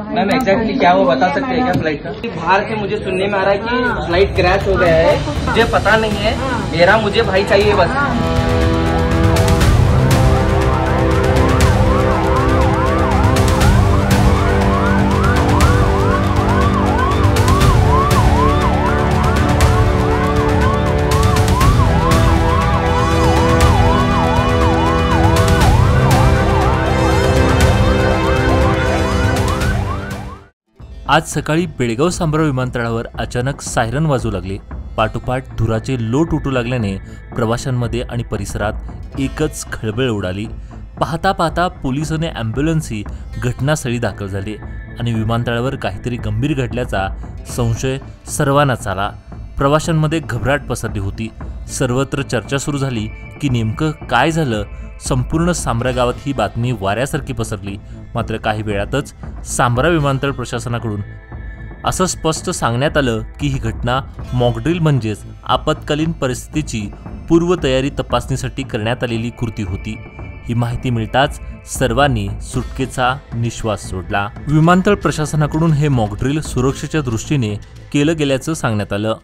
Ma'am exactly क्या वो बता सकते हैं क्या फ्लाइट का? बाहर से मुझे सुनने में आ रहा है कि फ्लाइट क्रैश हो गया है, मुझे पता नहीं है, मुझे भाई चाहिए बस। आज सकाळी बेळगाव सांब्रा विमानतळावर अचानक सायरन वाजू लागले। पाठोपाठ धुराचे लोट उठू लागल्याने प्रवाशांमध्ये आणि परिसरात एकच खळबळ उडाली। पाहता पाहता पोलीस आणि ॲम्ब्युलन्सही घटनास्थळी दाखल झाले आणि विमानतळावर काहीतरी गंभीर घडल्याचा संशय सर्वांनाच आला। प्रवाशांमध्ये घबराट पसरली होती। सर्वत्र चर्चा सुरू झाली की नेमकं काय झालं। संपूर्ण सांब्रा गावात ही बातमी वाऱ्यासारखी पसरली। मात्र काही वेळातच सांब्रा विमानतळ प्रशासनाकडून असं स्पष्ट सांगण्यात आलं की ही घटना मॉकड्रिल म्हणजेच आपत्कालीन परिस्थितीची पूर्वतयारी तपासणीसाठी करण्यात आलेली कृती होती। ही माहिती मिळताच सर्वांनी सुटकेचा निश्वास सोडला। विमानतळ प्रशासनाकडून हे मॉकड्रिल सुरक्षेच्या दृष्टीने केलं गेल्याचं सांगण्यात आलं।